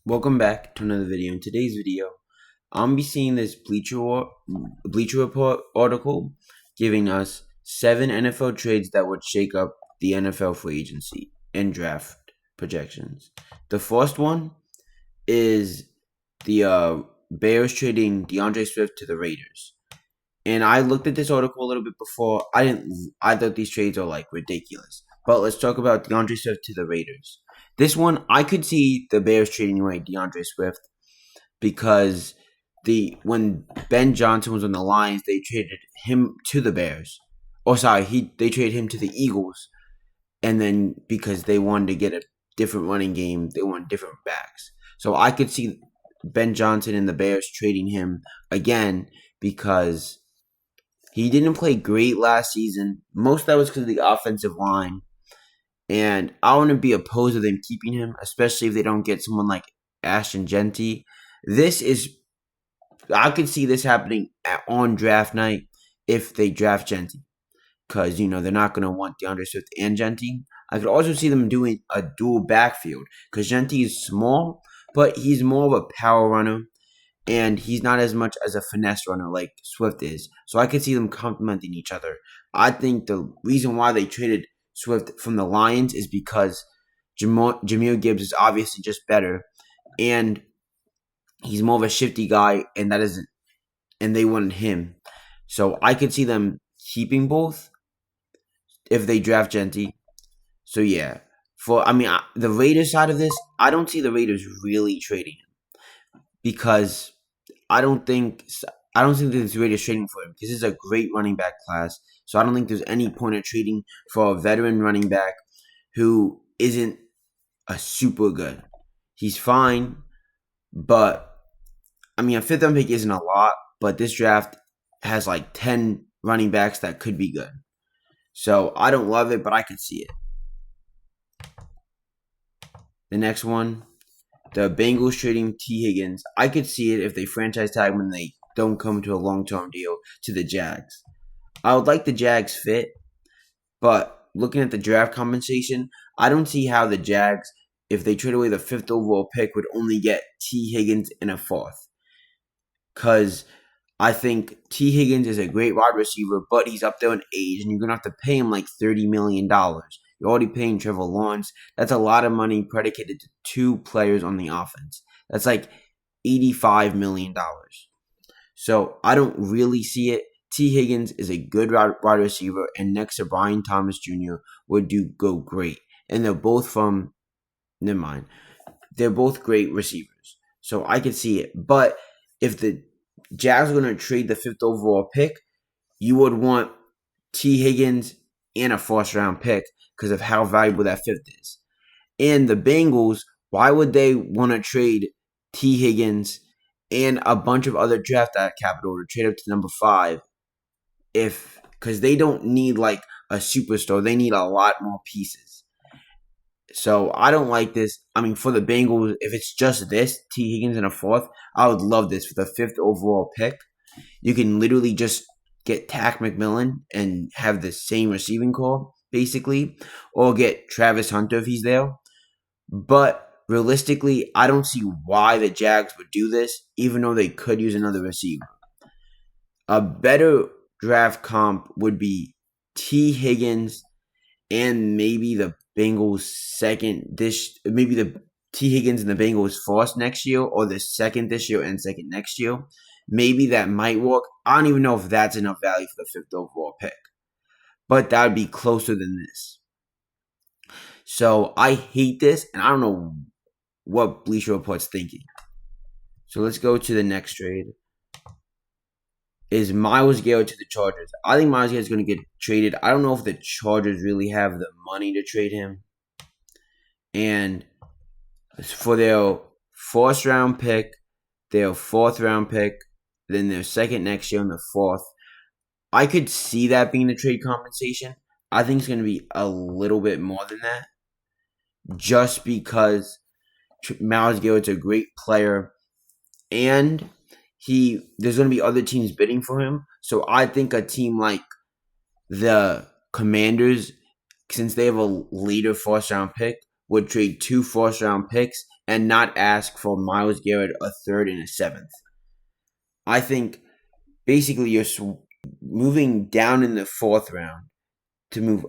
Welcome back to another video. In today's video, I'm gonna be seeing this Bleacher Report article giving us 7 NFL trades that would shake up the NFL free agency and draft projections. The first one is the Bears trading DeAndre Swift to the Raiders. And I looked at this article a little bit before. I thought these trades are like ridiculous. But let's talk about DeAndre Swift to the Raiders. This one, I could see the Bears trading away DeAndre Swift because when Ben Johnson was on the Lions, they traded him to the Bears. They traded him to the Eagles, and then because they wanted to get a different running game, they wanted different backs. So I could see Ben Johnson and the Bears trading him again because he didn't play great last season. Most of that was because of the offensive line. And I wouldn't be opposed to them keeping him, especially if they don't get someone like Ashton Genty. I could see this happening on draft night if they draft Genty. Because, they're not going to want DeAndre Swift and Genty. I could also see them doing a dual backfield. Because Genty is small, but he's more of a power runner. And he's not as much as a finesse runner like Swift is. So I could see them complementing each other. I think the reason why they traded Swift from the Lions is because Jahmyr Gibbs is obviously just better. And he's more of a shifty guy, and they wanted him. So I could see them keeping both if they draft Genty. So yeah. The Raiders side of this, I don't see the Raiders really trading him. Because I don't think the Raiders trading for him because this is a great running back class. So I don't think there's any point of trading for a veteran running back who isn't a super good. He's fine, but a fifth round pick isn't a lot, but this draft has like 10 running backs that could be good. So I don't love it, but I could see it. The next one. The Bengals trading T. Higgins. I could see it if they franchise tag when they don't come to a long-term deal to the Jags. I would like the Jags fit, but looking at the draft compensation, I don't see how the Jags, if they trade away the 5th overall pick, would only get T. Higgins in a 4th. Because I think T. Higgins is a great wide receiver, but he's up there in age, and you're going to have to pay him like $30 million. You're already paying Trevor Lawrence. That's a lot of money predicated to 2 players on the offense. That's like $85 million. So I don't really see it. T. Higgins is a good wide receiver, and next to Brian Thomas Jr. would go great. And they're both They're both great receivers. So I could see it. But if the Jags are going to trade the 5th overall pick, you would want T. Higgins and a 1st round pick because of how valuable that 5th is. And the Bengals, why would they want to trade T. Higgins and a bunch of other draft capital to trade up to number 5 because they don't need like a superstar. They need a lot more pieces. So I don't like this. For the Bengals, if it's just this, T. Higgins in a 4th, I would love this for the 5th overall pick. You can literally just get Tack McMillan and have the same receiving core, basically, or get Travis Hunter if he's there. But realistically, I don't see why the Jags would do this, even though they could use another receiver. A better draft comp would be T. Higgins and maybe the Bengals maybe the T. Higgins and the Bengals 1st next year, or the 2nd this year and 2nd next year. Maybe that might work. I don't even know if that's enough value for the 5th overall pick. But that would be closer than this. So I hate this, and I don't know what Bleacher Report's thinking. So let's go to the next trade. Is Myles Garrett to the Chargers. I think Myles Garrett's going to get traded. I don't know if the Chargers really have the money to trade him. And for their 1st round pick, their 4th round pick, then their 2nd next year and the 4th, I could see that being the trade compensation. I think it's going to be a little bit more than that. Just because Myles Garrett's a great player, and there's going to be other teams bidding for him. So I think a team like the Commanders, since they have a later 1st round pick, would trade 2 1st round picks and not ask for Myles Garrett a third and a seventh. I think basically you're moving down in the fourth round to move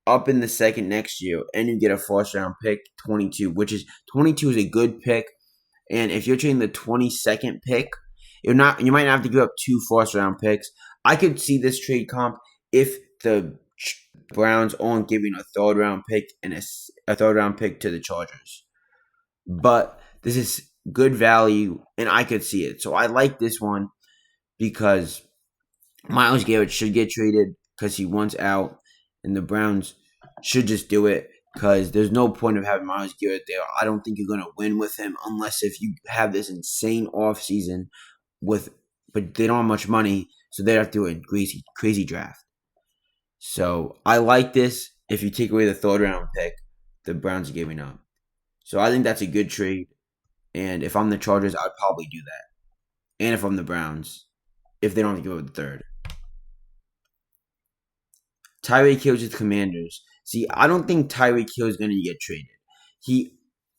up in the second next year, and you get a first round pick, 22, which is 22 is a good pick. And if you're trading the 22nd pick, you might not have to give up 2 first round picks. I could see this trade comp if the Browns aren't giving a third round pick and a third round pick to the Chargers. But this is good value, and I could see it. So I like this one because Myles Garrett should get traded because he wants out, and the Browns should just do it because there's no point of having Myles Garrett there. I don't think you're going to win with him unless if you have this insane offseason but they don't have much money, so they have to do a crazy draft. So I like this. If you take away the third round pick, the Browns are giving up. So I think that's a good trade. And if I'm the Chargers, I'd probably do that. And if I'm the Browns, if they don't have to give up the third. Tyreek Hill to the Commanders. See, I don't think Tyreek Hill is going to get traded.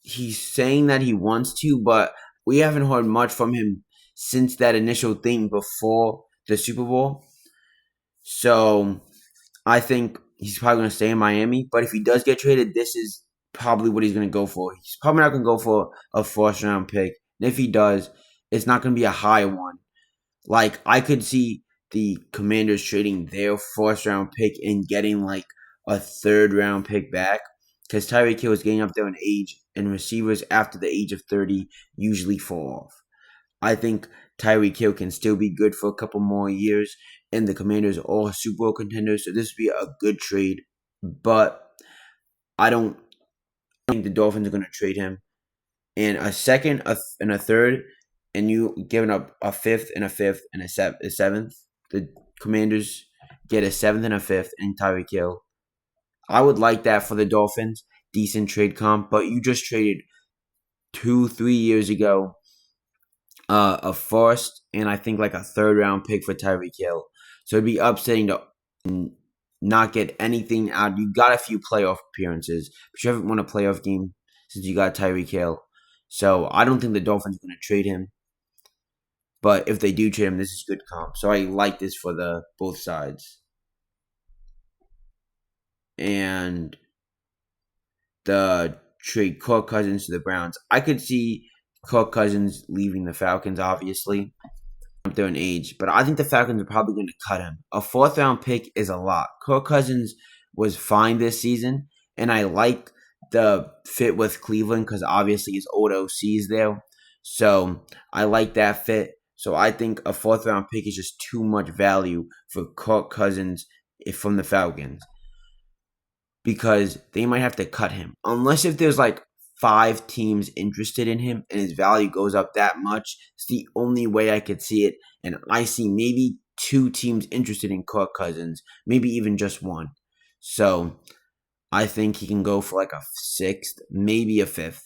He's saying that he wants to, but we haven't heard much from him since that initial thing before the Super Bowl. So I think he's probably going to stay in Miami. But if he does get traded, this is probably what he's going to go for. He's probably not going to go for a first round pick. And if he does, it's not going to be a high one. Like, I could see the Commanders trading their first round pick and getting like a third round pick back. Because Tyreek Hill is getting up there in age, and receivers after the age of 30 usually fall off. I think Tyreek Hill can still be good for a couple more years, and the Commanders are all Super Bowl contenders, so this would be a good trade. But I don't think the Dolphins are going to trade him. And a second and a third, and you giving up a fifth and a seventh. The Commanders get a seventh and a fifth in Tyreek Hill. I would like that for the Dolphins. Decent trade comp, but you just traded 2-3 years ago a first and I think like a third round pick for Tyreek Hill. So it'd be upsetting to not get anything out. You got a few playoff appearances, but you haven't won a playoff game since you got Tyreek Hill. So I don't think the Dolphins are going to trade him. But if they do trade him, this is good comp. So I like this for the both sides. And the trade Kirk Cousins to the Browns. I could see Kirk Cousins leaving the Falcons, obviously. Up there in age. But I think the Falcons are probably going to cut him. A fourth round pick is a lot. Kirk Cousins was fine this season. And I like the fit with Cleveland because obviously his old OC is there. So I like that fit. So I think a fourth round pick is just too much value for Kirk Cousins from the Falcons. Because they might have to cut him. Unless if there's like 5 teams interested in him and his value goes up that much. It's the only way I could see it. And I see maybe 2 teams interested in Kirk Cousins. Maybe even just 1. So I think he can go for like a 6th, maybe a 5th.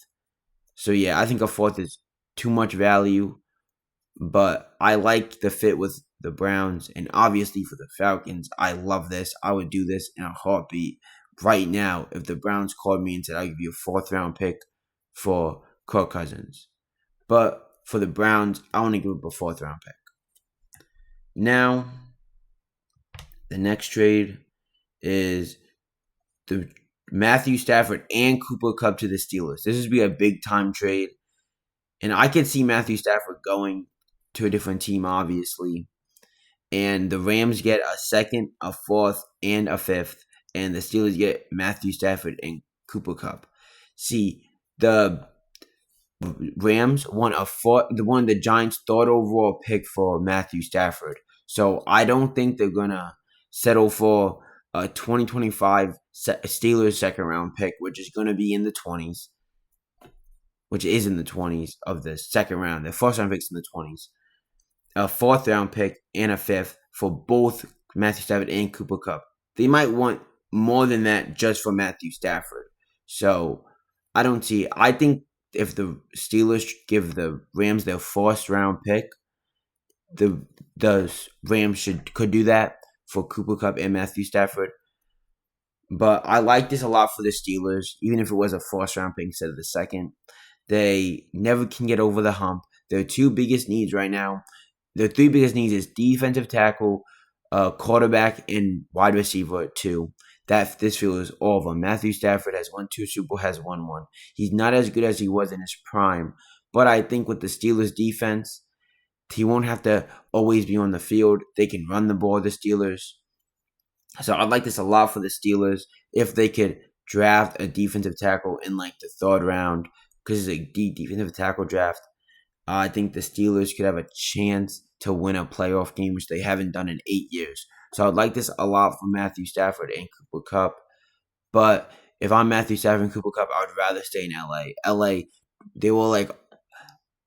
So yeah, I think a 4th is too much value. But I like the fit with the Browns. And obviously for the Falcons, I love this. I would do this in a heartbeat. Right now, if the Browns called me and said, I'll give you a 4th round pick for Kirk Cousins. But for the Browns, I want to give up a 4th round pick. Now, the next trade is the Matthew Stafford and Cooper Kupp to the Steelers. This would be a big time trade. And I could see Matthew Stafford going to a different team, obviously. And the Rams get a 2nd, a 4th, and a 5th. And the Steelers get Matthew Stafford and Cooper Kupp. See, the Rams won the Giants' 3rd overall pick for Matthew Stafford. So I don't think they're gonna settle for a 2025 Steelers 2nd round pick, which is gonna be in the 20s, which is in the 20s of the 2nd round. The 1st round pick's in the 20s. A 4th round pick and a 5th for both Matthew Stafford and Cooper Kupp. They might want more than that just for Matthew Stafford. So I don't see it. I think if the Steelers give the Rams their 1st round pick, the Rams could do that for Cooper Kupp and Matthew Stafford. But I like this a lot for the Steelers, even if it was a 1st round pick instead of the 2nd. They never can get over the hump. Their two biggest needs right now, their three biggest needs is defensive tackle, quarterback, and wide receiver two. That this field is all of them. Matthew Stafford has won 2 Super Bowl, has won one. He's not as good as he was in his prime, but I think with the Steelers defense, he won't have to always be on the field. They can run the ball, the Steelers. So I like this a lot for the Steelers if they could draft a defensive tackle in like the third round, because it's a deep defensive tackle draft. I think the Steelers could have a chance to win a playoff game, which they haven't done in 8 years. So I'd like this a lot for Matthew Stafford and Cooper Kupp. But if I'm Matthew Stafford and Cooper Kupp, I would rather stay in LA. LA, they were like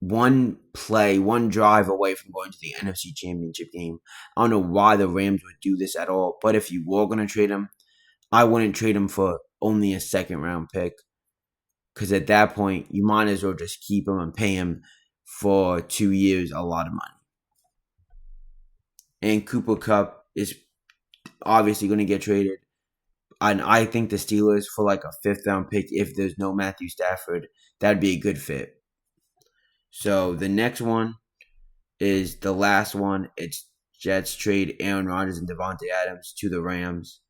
one play, one drive away from going to the NFC Championship game. I don't know why the Rams would do this at all. But if you were going to trade him, I wouldn't trade him for only a second-round pick. Because at that point, you might as well just keep him and pay him for 2 years a lot of money. And Cooper Kupp is obviously going to get traded. And I think the Steelers, for like a 5th-round pick, if there's no Matthew Stafford, that'd be a good fit. So the next one is the last one. It's Jets trade Aaron Rodgers and Davante Adams to the Rams.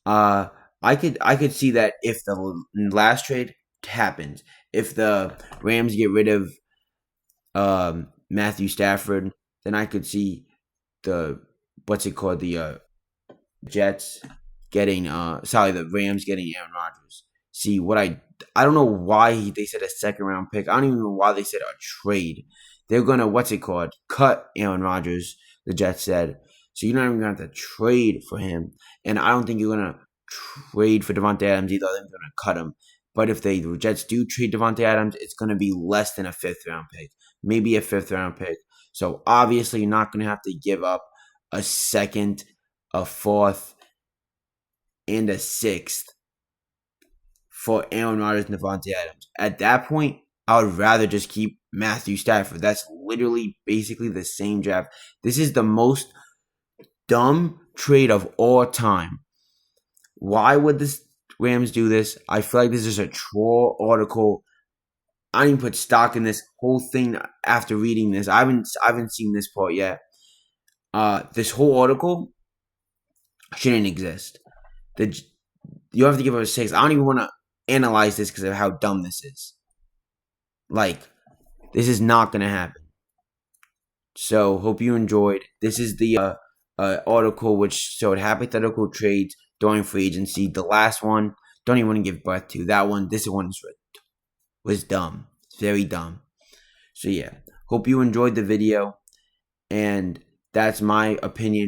I could see that if the last trade happens, if the Rams get rid of Matthew Stafford, then I could see the Jets getting the Rams getting Aaron Rodgers. See what I don't know why they said a second-round pick. I don't even know why they said a trade. They're gonna cut Aaron Rodgers, the Jets said. So you're not even gonna have to trade for him. And I don't think you're gonna trade for Davante Adams either. They're gonna cut him. But if the Jets do trade Davante Adams, it's gonna be less than a 5th-round pick. Maybe a 5th-round pick. So obviously you're not gonna have to give up a 2nd, a 4th, and a 6th for Aaron Rodgers and Davante Adams. At that point, I would rather just keep Matthew Stafford. That's literally basically the same draft. This is the most dumb trade of all time. Why would the Rams do this? I feel like this is a troll article. I didn't put stock in this whole thing after reading this. I haven't seen this part yet. This whole article shouldn't exist. You have to give it a 6. I don't even want to analyze this because of how dumb this is. Like, this is not going to happen. So, hope you enjoyed. This is the article which showed hypothetical trades during free agency. The last one, don't even want to give breath to. This one was dumb. It's very dumb. So, yeah. Hope you enjoyed the video. And that's my opinion.